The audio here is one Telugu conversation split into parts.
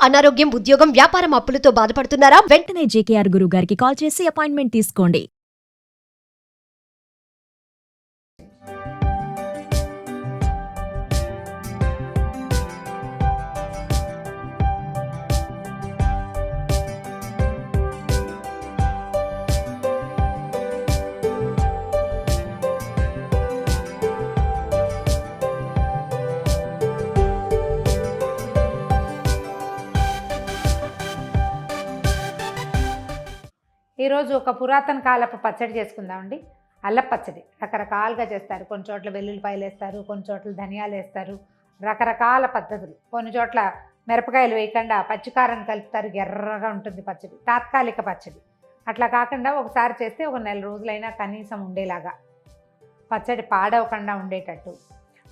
అనారోగ్యం, ఉద్యోగం, వ్యాపారం అప్పులతో బాధపడుతున్నారా? వెంటనే జేకేఆర్ గురువు గారికి కాల్ చేసి అపాయింట్మెంట్ తీసుకోండి. ఈరోజు ఒక పురాతన కాలపు పచ్చడి చేసుకుందామండి. అల్లం పచ్చడి రకరకాలుగా చేస్తారు. కొన్ని చోట్ల వెల్లుల్లిపాయలు వేస్తారు, కొన్ని చోట్ల ధనియాలు వేస్తారు, రకరకాల పద్ధతులు. కొన్ని చోట్ల మిరపకాయలు వేయకుండా పచ్చికారం కలుపుతారు, ఎర్రగా ఉంటుంది పచ్చడి. తాత్కాలిక పచ్చడి. అట్లా కాకుండా ఒకసారి చేస్తే ఒక నెల రోజులైనా కనీసం ఉండేలాగా పచ్చడి పాడవకుండా ఉండేటట్టు.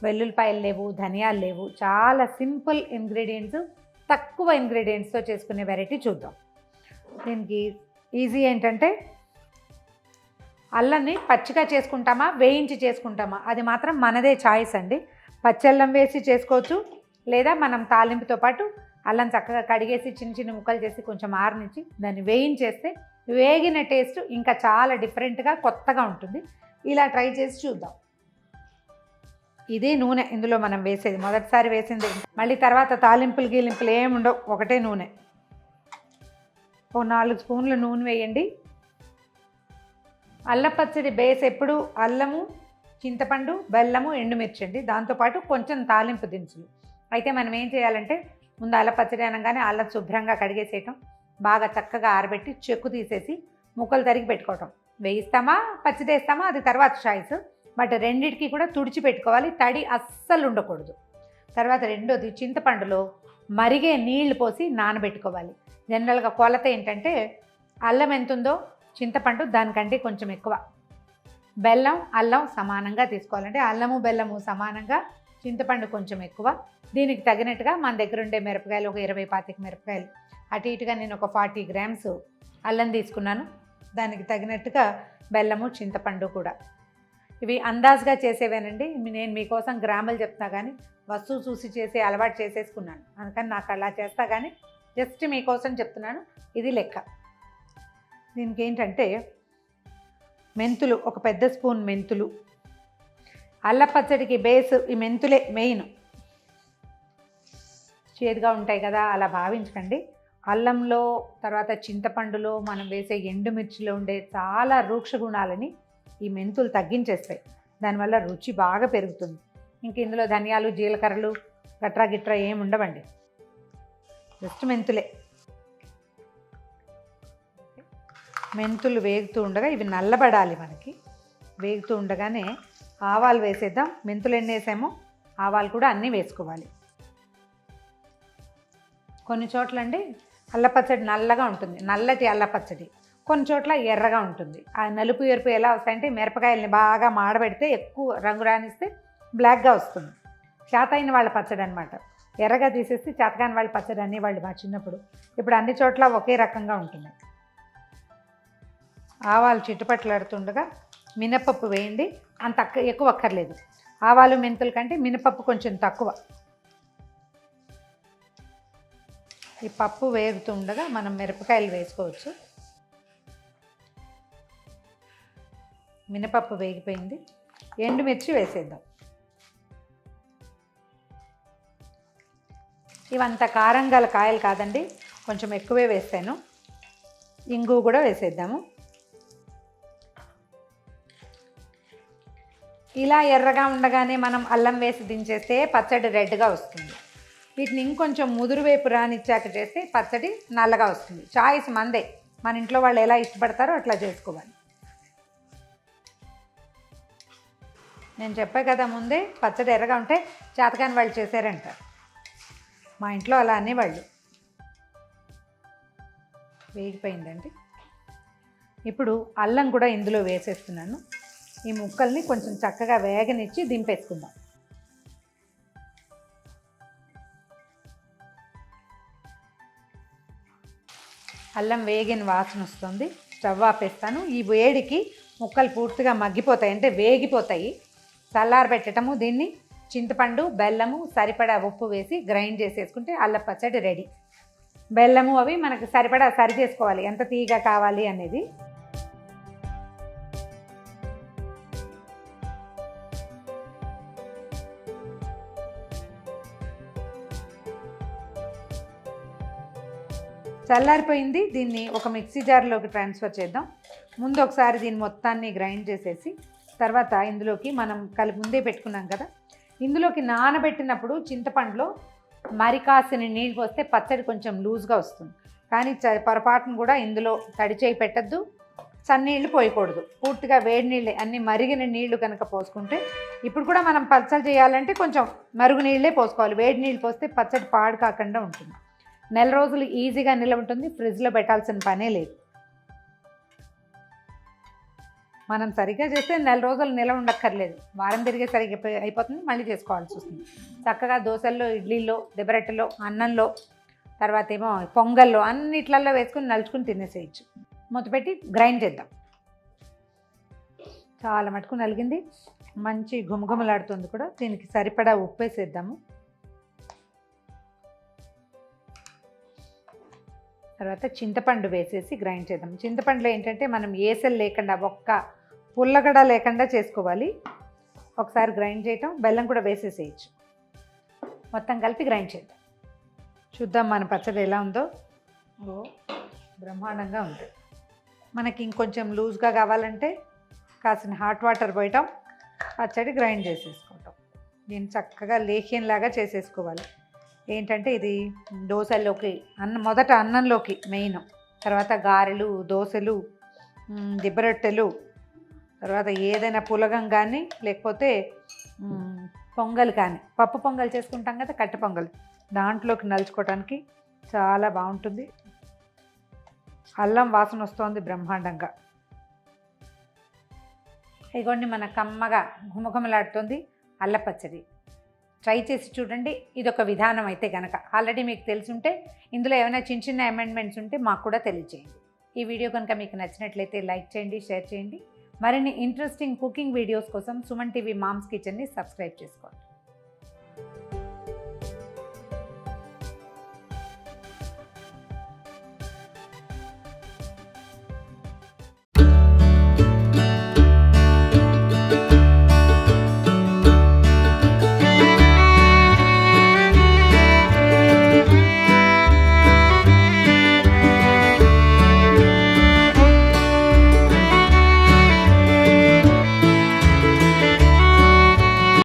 వెల్లుల్లిపాయలు లేవు, ధనియాలు లేవు, చాలా సింపుల్ ఇంగ్రీడియంట్స్, తక్కువ ఇంగ్రీడియంట్స్తో చేసుకునే వెరైటీ చూద్దాం. దీనికి ఈజీ ఏంటంటే అల్లాన్ని పచ్చిగా చేసుకుంటామా వేయించి చేసుకుంటామా అది మాత్రం మనదే చాయిస్ అండి. పచ్చల్లం వేసి చేసుకోవచ్చు, లేదా మనం తాలింపుతో పాటు అల్లం చక్కగా కడిగేసి చిన్న చిన్న ముక్కలు చేసి కొంచెం ఆరనిచ్చి దాన్ని వేయించేస్తే వేగిన టేస్ట్ ఇంకా చాలా డిఫరెంట్గా కొత్తగా ఉంటుంది. ఇలా ట్రై చేసి చూద్దాం. ఇదే నూనె ఇందులో మనం వేసేది, మొదటిసారి వేసింది. మళ్ళీ తర్వాత తాలింపులు గీలింపులు ఏముండవు, ఒకటే నూనె. ఓ 4 స్పూన్ల నూనె వేయండి. అల్లం పచ్చడి బేస్ ఎప్పుడు అల్లము, చింతపండు, బెల్లము, ఎండుమిర్చి అండి. దాంతోపాటు కొంచెం తాలింపు దినుసులు. అయితే మనం ఏం చేయాలంటే ముందు అల్లం పచ్చడి అనగానే అల్లం శుభ్రంగా కడిగేసేయటం, బాగా చక్కగా ఆరబెట్టి చెక్కు తీసేసి ముక్కలు తరిగి పెట్టుకోవటం. వేయిస్తామా పచ్చడి వేస్తామా అది తర్వాత చాయిస్, బట్ రెండింటికి కూడా తుడిచి పెట్టుకోవాలి, తడి అస్సలు ఉండకూడదు. తర్వాత రెండోది చింతపండులో మరిగే నీళ్లు పోసి నానబెట్టుకోవాలి. జనరల్గా కొలత ఏంటంటే అల్లం ఎంత ఉందో చింతపండు దానికంటే కొంచెం ఎక్కువ, బెల్లం అల్లం సమానంగా తీసుకోవాలంటే అల్లము బెల్లము సమానంగా, చింతపండు కొంచెం ఎక్కువ. దీనికి తగినట్టుగా మన దగ్గర ఉండే మిరపకాయలు ఒక 20-25 మిరపకాయలు, అటు ఇటుగా నేను ఒక 40 గ్రామ్స్ అల్లం తీసుకున్నాను. దానికి తగినట్టుగా బెల్లము, చింతపండు కూడా. ఇవి అందాజుగా చేసేవేనండి. నేను మీకోసం గ్రాములు చెప్తా కానీ వస్తువు చూసి చేసే అలవాటు చేసేసుకున్నాను, అందుకని నాకు అలా చేస్తా కానీ జస్ట్ మీకోసం చెప్తున్నాను. ఇది లెక్క. దీనికి ఏంటంటే మెంతులు ఒక పెద్ద స్పూన్ మెంతులు. అల్లం పచ్చడికి బేస్ ఈ మెంతులే మెయిన్. చేదుగా ఉంటాయి కదా అలా భావించకండి. అల్లంలో తర్వాత చింతపండులో మనం వేసే ఎండుమిర్చిలో ఉండే చాలా రూక్ష గుణాలని ఈ మెంతులు తగ్గించేస్తాయి. దానివల్ల రుచి బాగా పెరుగుతుంది. ఇంక ఇందులో ధనియాలు, జీలకర్రలు గట్రా గిట్రా ఏమి ఉండవండి, జస్ట్ మెంతులే. మెంతులు వేగుతూ ఉండగా ఇవి నల్లబడాలి మనకి. వేగుతూ ఉండగానే ఆవాలు వేసేద్దాం. మెంతులు ఎన్ని వేసామో ఆవాలు కూడా అన్నీ వేసుకోవాలి. కొన్ని చోట్ల అండి అల్ల పచ్చడి నల్లగా ఉంటుంది, నల్లటి అల్ల పచ్చడి. కొన్ని చోట్ల ఎర్రగా ఉంటుంది. ఆ నలుపు ఎరుపు ఎలా వస్తాయంటే మిరపకాయలని బాగా మాడబెడితే ఎక్కువ రంగు రానిస్తే బ్లాక్గా వస్తుంది. చేతైన వాళ్ళ పచ్చడి అనమాట. ఎర్రగా తీసేసి చేతకాని వాళ్ళ పచ్చడి అనేవాళ్ళు మా చిన్నప్పుడు. ఇప్పుడు అన్ని చోట్ల ఒకే రకంగా ఉంటుంది. ఆవాలు చిట్టుపట్లాడుతుండగా మినపప్పు వేయండి. అంత ఎక్కువ అక్కర్లేదు. ఆవాలు మెంతుల కంటే మినపప్పు కొంచెం తక్కువ. ఈ పప్పు వేగుతుండగా మనం మిరపకాయలు వేసుకోవచ్చు. మినపప్పు వేగిపోయింది. ఎండుమిర్చి వేసేద్దాం. ఇవంత కారం గల కాయలు కాదండి, కొంచెం ఎక్కువే వేసాను. ఇంగు కూడా వేసేద్దాము. ఇలా ఎర్రగా ఉండగానే మనం అల్లం వేసి దించేస్తే పచ్చడి రెడ్గా వస్తుంది. వీటిని ఇంకొంచెం ముదురు వేపు రానిచ్చాక చేస్తే పచ్చడి నల్లగా వస్తుంది. చాయిస్ మందే, మన ఇంట్లో వాళ్ళు ఎలా ఇష్టపడతారో అట్లా చేసుకోవాలి. నేను చెప్పా కదా ముందే, పచ్చడి ఎర్రగా ఉంటే చేతకాని వాళ్ళు చేశారంటారు. మా ఇంట్లో అలా అనేవాళ్ళు. వేగిపోయిందండి. ఇప్పుడు అల్లం కూడా ఇందులో వేసేస్తున్నాను. ఈ ముక్కల్ని కొంచెం చక్కగా వేగనిచ్చి దింపేసుకుందాం. అల్లం వేగిన వాసన వస్తుంది. స్టవ్ ఆపేస్తాను. ఈ వేడికి ముక్కలు పూర్తిగా మగ్గిపోతాయి, అంటే వేగిపోతాయి. చల్లారబెట్టడము. దీన్ని చింతపండు, బెల్లము, సరిపడా ఉప్పు వేసి గ్రైండ్ చేసేసుకుంటే అల్లం పచ్చడి రెడీ. బెల్లము అవి మనకు సరిపడా సరి చేసుకోవాలి, ఎంత తీయగా కావాలి అనేది. చల్లారిపోయింది. దీన్ని ఒక మిక్సీ జార్లోకి ట్రాన్స్ఫర్ చేద్దాం. ముందు ఒకసారి దీన్ని మొత్తాన్ని గ్రైండ్ చేసేసి తర్వాత ఇందులోకి మనం ముందే పెట్టుకున్నాం కదా, ఇందులోకి నానబెట్టినప్పుడు చింతపండులో మరి కాసిన నీళ్ళు పోస్తే పచ్చడి కొంచెం లూజ్గా వస్తుంది. కానీ పొరపాటును కూడా ఇందులో తడి చేయి పెట్టద్దు, చన్నీళ్ళు పోయకూడదు. పూర్తిగా వేడి నీళ్ళే, అన్ని మరిగిన నీళ్లు కనుక పోసుకుంటే, ఇప్పుడు కూడా మనం పచ్చడి చేయాలంటే కొంచెం మరుగు నీళ్ళే పోసుకోవాలి. వేడి నీళ్ళు పోస్తే పచ్చడి పాడు కాకుండా ఉంటుంది. నెల రోజులు ఈజీగా నిల్వ ఉంటుంది, ఫ్రిడ్జ్లో పెట్టాల్సిన పనే లేదు. మనం సరిగ్గా చేస్తే నెల రోజులు నిల్వ ఉండక్కర్లేదు, వారం తిరిగే సరిగ్గా అయిపోతుంది, మళ్ళీ చేసుకోవాల్సి వస్తుంది. చక్కగా దోశల్లో, ఇడ్లీల్లో, దెబ్బరొట్టెలో, అన్నంలో, తర్వాత ఏమో పొంగల్లో, అన్నిట్లలో వేసుకుని నలుచుకుని తినేసేయచ్చు. మూత పెట్టి గ్రైండ్ చేద్దాం. చాలా మటుకు నలిగింది, మంచి గుమగుమలాడుతుంది కూడా. దీనికి సరిపడా ఉప్పు వేసేద్దాము. తర్వాత చింతపండు వేసేసి గ్రైండ్ చేద్దాం. చింతపండులో ఏంటంటే మనం ఏసలు లేకుండా, ఒక్క పుల్లగడ లేకుండా చేసుకోవాలి. ఒకసారి గ్రైండ్ చేయటం, బెల్లం కూడా వేసేసేయచ్చు. మొత్తం కలిపి గ్రైండ్ చేద్దాం. చూద్దాం మన పచ్చడి ఎలా ఉందో. బ్రహ్మాండంగా ఉంది. మనకి ఇంకొంచెం లూజ్గా కావాలంటే కాసిన హాట్ వాటర్ పోయటం, పచ్చడి గ్రైండ్ చేసేసుకోవటం. దీన్ని చక్కగా లేహ్యంలాగా చేసేసుకోవాలి. ఏంటంటే ఇది దోశల్లోకి, మొదట అన్నంలోకి మెయిన్, తర్వాత గారెలు, దోశలు, దిబ్బరొట్టెలు, తర్వాత ఏదైనా పులగం కానీ లేకపోతే పొంగల్ కానీ, పప్పు పొంగల్ చేసుకుంటాం కదా, కట్టె పొంగల్, దాంట్లోకి నలుచుకోవడానికి చాలా బాగుంటుంది. అల్లం వాసన వస్తుంది బ్రహ్మాండంగా. ఇగోండి మన కమ్మగా గుమగుమలాడుతుంది అల్ల పచ్చడి. ట్రై చేసి చూడండి. ఇదొక విధానం అయితే కనుక. ఆల్రెడీ మీకు తెలుసుంటే ఇందులో ఏమైనా చిన్న చిన్న అమెండ్మెంట్స్ ఉంటే మాకు కూడా తెలియజేయండి. ఈ వీడియో కనుక మీకు నచ్చినట్లయితే లైక్ చేయండి, షేర్ చేయండి. మరిన్ని ఇంట్రెస్టింగ్ కుకింగ్ వీడియోస్ కోసం సుమన్ టీవీ మామ్స్ కిచెన్ని సబ్స్క్రైబ్ చేసుకోండి.